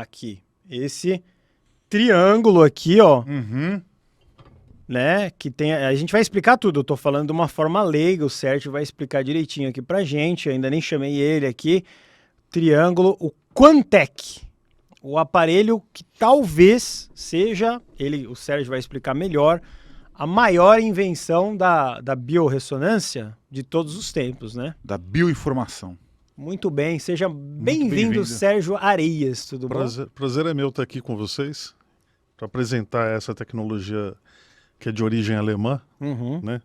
aqui. Esse triângulo aqui, ó. Né? Que tem. A gente vai explicar tudo. Eu tô falando de uma forma leiga. O Sérgio vai explicar direitinho aqui pra gente. Eu ainda nem chamei ele aqui. Triângulo, o Quantec. O aparelho que talvez seja, o Sérgio vai explicar melhor, a maior invenção da biorressonância de todos os tempos, né? Da bioinformação. Muito bem, seja bem-vindo, Sérgio Areias, tudo bom? Prazer é meu estar aqui com vocês para apresentar essa tecnologia que é de origem alemã, né?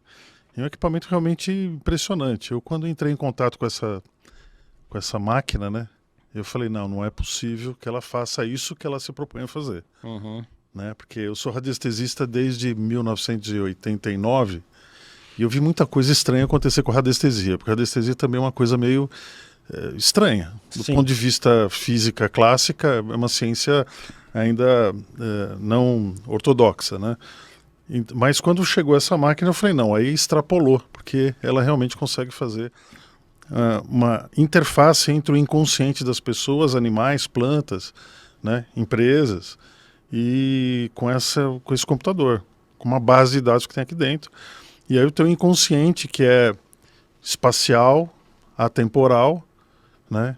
É um equipamento realmente impressionante. Eu, quando entrei em contato com essa máquina, né? Eu falei, não é possível que ela faça isso que ela se propõe a fazer. Né? Porque eu sou radiestesista desde 1989 e eu vi muita coisa estranha acontecer com a radiestesia, porque a radiestesia também é uma coisa meio estranha. Do ponto de vista física clássica, é uma ciência ainda não ortodoxa, né? Mas quando chegou essa máquina, eu falei, não, aí extrapolou, porque ela realmente consegue fazer uma interface entre o inconsciente das pessoas, animais, plantas, né, empresas, e com esse computador, com uma base de dados que tem aqui dentro. E aí o teu inconsciente, que é espacial, atemporal, né,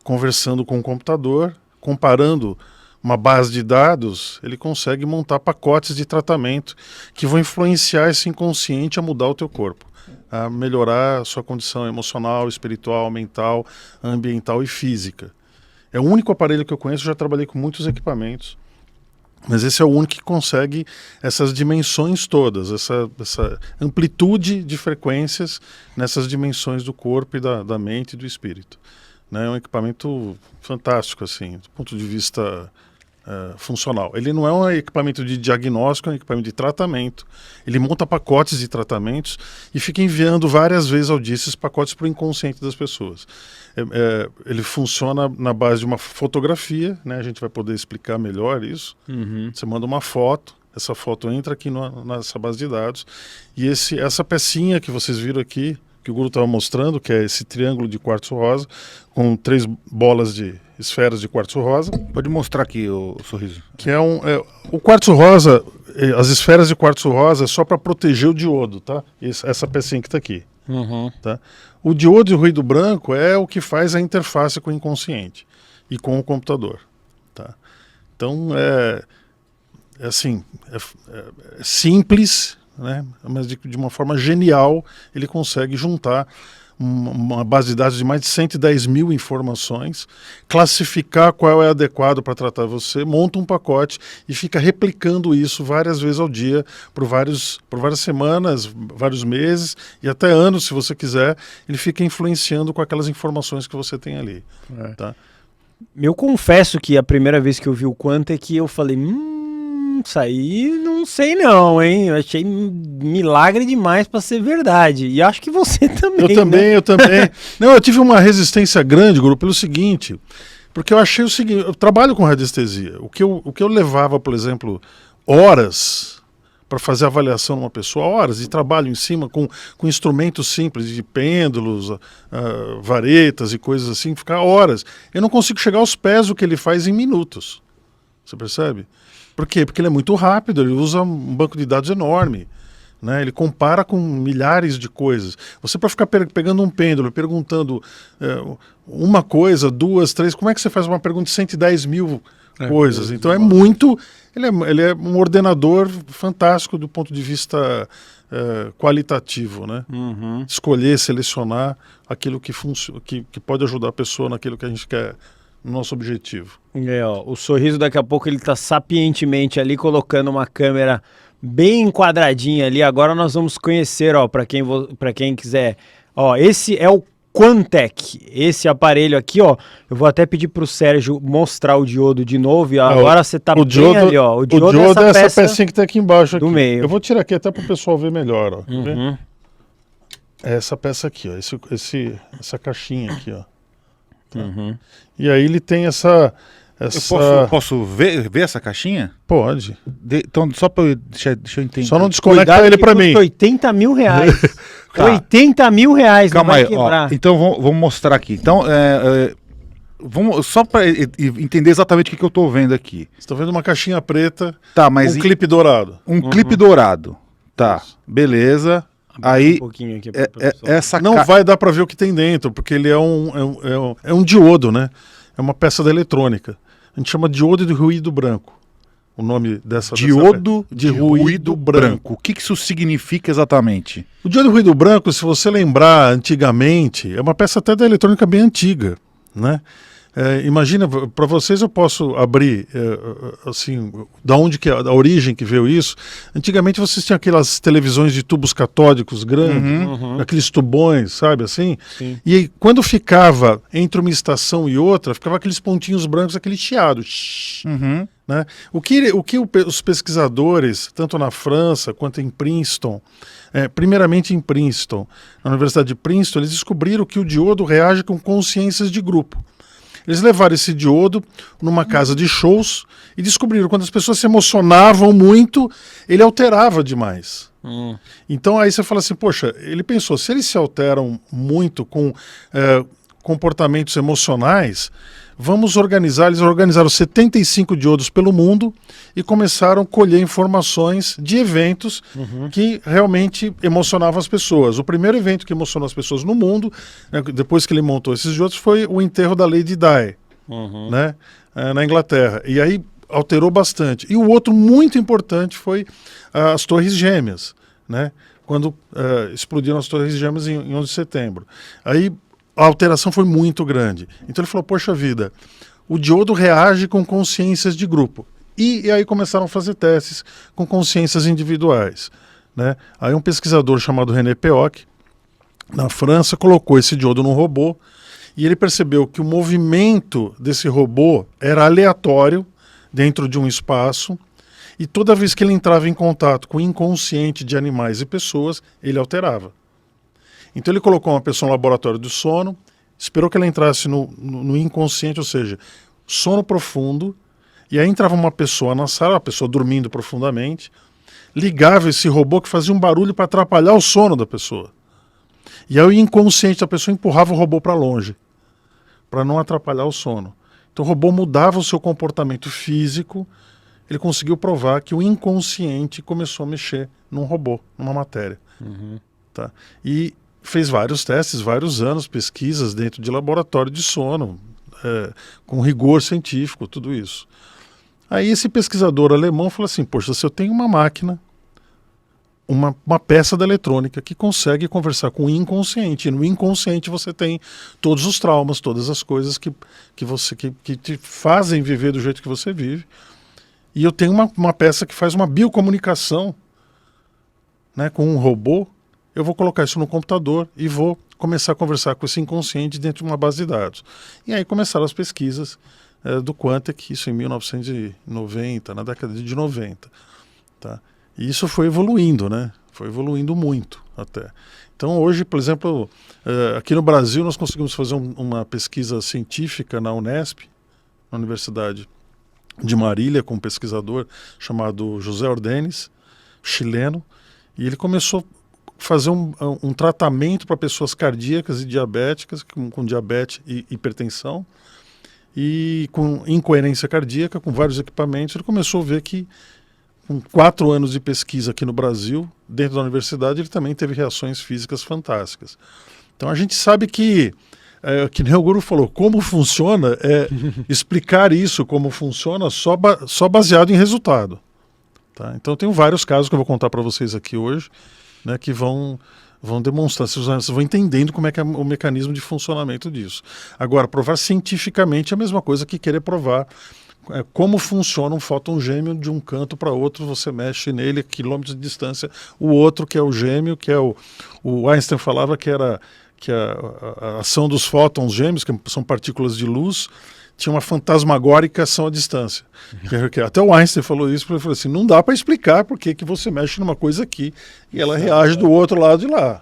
conversando com o computador, comparando uma base de dados, ele consegue montar pacotes de tratamento que vão influenciar esse inconsciente a mudar o teu corpo, a melhorar a sua condição emocional, espiritual, mental, ambiental e física. É o único aparelho que eu conheço, já trabalhei com muitos equipamentos, mas esse é o único que consegue essas dimensões todas, essa amplitude de frequências nessas dimensões do corpo e da mente e do espírito. Né? É um equipamento fantástico, assim, do ponto de vista funcional. Ele não é um equipamento de diagnóstico, é um equipamento de tratamento. Ele monta pacotes de tratamentos e fica enviando várias vezes ao dia esses pacotes para o inconsciente das pessoas. Ele funciona na base de uma fotografia, né? A gente vai poder explicar melhor isso. Você manda uma foto, essa foto entra aqui nessa base de dados e essa pecinha que vocês viram aqui, que o Guru estava mostrando, que é esse triângulo de quartzo rosa, com 3 bolas de esferas de quartzo rosa. Pode mostrar aqui o sorriso. Que o quartzo rosa, as esferas de quartzo rosa é só para proteger o diodo, tá? Essa pecinha que está aqui. Tá? O diodo e o ruído branco é o que faz a interface com o inconsciente e com o computador. Tá? Então, é simples, né? Mas de uma forma genial ele consegue juntar uma base de dados de mais de 110 mil informações, classificar qual é adequado para tratar você, monta um pacote e fica replicando isso várias vezes ao dia, por várias semanas, vários meses e até anos, se você quiser. Ele fica influenciando com aquelas informações que você tem ali. Tá? Eu confesso que a primeira vez que eu vi o Quantec, eu falei, isso aí não sei não, hein? Eu achei milagre demais para ser verdade. E acho que você também. Eu também. Não, eu tive uma resistência grande, Guru, pelo seguinte, porque eu achei o seguinte, eu trabalho com radiestesia. O que eu levava, por exemplo, horas para fazer avaliação numa pessoa, horas de trabalho em cima com instrumentos simples, de pêndulos, varetas e coisas assim, ficar horas. Eu não consigo chegar aos pés do que ele faz em minutos. Você percebe? Por quê? Porque ele é muito rápido, ele usa um banco de dados enorme, né? Ele compara com milhares de coisas. Você, para ficar pegando um pêndulo, perguntando uma coisa, 2, 3, como é que você faz uma pergunta de 110 mil coisas? Então é muito... Ele é um ordenador fantástico do ponto de vista qualitativo, né? Escolher, selecionar aquilo que pode ajudar a pessoa naquilo que a gente quer, no nosso objetivo. O sorriso daqui a pouco ele tá sapientemente ali colocando uma câmera bem enquadradinha ali. Agora nós vamos conhecer, para quem quiser. Esse é o Quantec, esse aparelho aqui, eu vou até pedir pro Sérgio mostrar o diodo de novo. E agora você tá bem ali, O diodo é essa pecinha que tá aqui embaixo. Do meio. Eu vou tirar aqui até pro pessoal ver melhor, É essa peça aqui, essa caixinha aqui, Tá. E aí ele tem essa... Eu posso ver essa caixinha? Pode. Então, só para deixa eu entender. Só não desconecta ele para mim. 80 mil reais. 80 mil reais. Calma aí. Então, vamos mostrar aqui. Então, Vamos, só para entender exatamente o que eu estou vendo aqui. Você está vendo uma caixinha preta, tá, mas um clipe dourado. Um clipe dourado. Tá, beleza. Aí, um pouquinho aqui essa não vai dar para ver o que tem dentro, porque ele é um diodo, né? É uma peça da eletrônica. A gente chama diodo de ruído branco. O nome dessa... Diodo de ruído branco. O que isso significa exatamente? O diodo de ruído branco, se você lembrar antigamente, é uma peça até da eletrônica bem antiga, né? Imagina, para vocês eu posso abrir, assim, da origem que veio isso. Antigamente vocês tinham aquelas televisões de tubos catódicos grandes, aqueles tubões, sabe, assim? Sim. E aí, quando ficava entre uma estação e outra, ficava aqueles pontinhos brancos, aquele chiado. Né? O que os pesquisadores, tanto na França quanto em Princeton, primeiramente em Princeton, na Universidade de Princeton, eles descobriram que o diodo reage com consciências de grupo. Eles levaram esse diodo numa casa de shows e descobriram que quando as pessoas se emocionavam muito, ele alterava demais. Então aí você fala assim, poxa, ele pensou, se eles se alteram muito com comportamentos emocionais, vamos organizar. Eles organizaram 75 diodos pelo mundo e começaram a colher informações de eventos que realmente emocionavam as pessoas. O primeiro evento que emocionou as pessoas no mundo, depois que ele montou esses diodos, foi o enterro da Lady Di, né, na Inglaterra. E aí alterou bastante. E o outro muito importante foi as Torres Gêmeas, né, quando explodiram as Torres Gêmeas em 11 de setembro. Aí a alteração foi muito grande. Então ele falou, poxa vida, o diodo reage com consciências de grupo. E aí começaram a fazer testes com consciências individuais, né? Aí um pesquisador chamado René Peoc, na França, colocou esse diodo num robô e ele percebeu que o movimento desse robô era aleatório dentro de um espaço e toda vez que ele entrava em contato com o inconsciente de animais e pessoas, ele alterava. Então ele colocou uma pessoa no laboratório do sono, esperou que ela entrasse no inconsciente, ou seja, sono profundo, e aí entrava uma pessoa na sala, a pessoa dormindo profundamente, ligava esse robô que fazia um barulho para atrapalhar o sono da pessoa. E aí o inconsciente da pessoa empurrava o robô para longe, para não atrapalhar o sono. Então o robô mudava o seu comportamento físico, ele conseguiu provar que o inconsciente começou a mexer num robô, numa matéria. Tá? E fez vários testes, vários anos, pesquisas dentro de laboratório de sono, com rigor científico, tudo isso. Aí esse pesquisador alemão falou assim, poxa, se eu tenho uma máquina, uma peça da eletrônica que consegue conversar com o inconsciente, e no inconsciente você tem todos os traumas, todas as coisas que te fazem viver do jeito que você vive, e eu tenho uma peça que faz uma biocomunicação, né, com um robô, eu vou colocar isso no computador e vou começar a conversar com esse inconsciente dentro de uma base de dados. E aí começaram as pesquisas do Quantic, isso em 1990, na década de 90. Tá? E isso foi evoluindo, né? Foi evoluindo muito até. Então hoje, por exemplo, aqui no Brasil nós conseguimos fazer uma pesquisa científica na Unesp, na Universidade de Marília, com um pesquisador chamado José Ordenes, chileno, e ele começou fazer um tratamento para pessoas cardíacas e diabéticas, com diabetes e hipertensão, e com incoerência cardíaca, com vários equipamentos. Ele começou a ver que, com 4 anos de pesquisa aqui no Brasil, dentro da universidade, ele também teve reações físicas fantásticas. Então a gente sabe que nem o Guru falou, como funciona, explicar isso, como funciona, só baseado em resultado. Tá? Então eu tenho vários casos que eu vou contar para vocês aqui hoje, né, que vão demonstrar, vocês vão entendendo como é que é o mecanismo de funcionamento disso. Agora, provar cientificamente é a mesma coisa que querer provar como funciona um fóton gêmeo de um canto para outro, você mexe nele a quilômetros de distância, o outro que é o gêmeo, que é o Einstein falava que a ação dos fótons gêmeos, que são partículas de luz, tinha uma fantasmagórica ação à distância. Até o Einstein falou isso, porque ele falou assim, não dá para explicar por que você mexe numa coisa aqui e ela reage do outro lado de lá.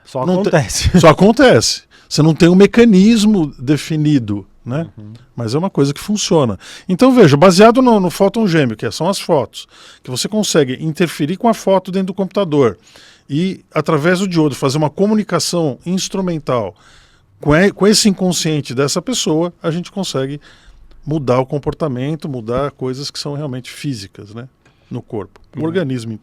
Só acontece. Só acontece. Você não tem um mecanismo definido, né? Mas é uma coisa que funciona. Então veja, baseado no fóton gêmeo, que são as fotos, que você consegue interferir com a foto dentro do computador e, através do diodo, fazer uma comunicação instrumental com esse inconsciente dessa pessoa, a gente consegue mudar o comportamento, mudar coisas que são realmente físicas, né, no corpo. O organismo, então.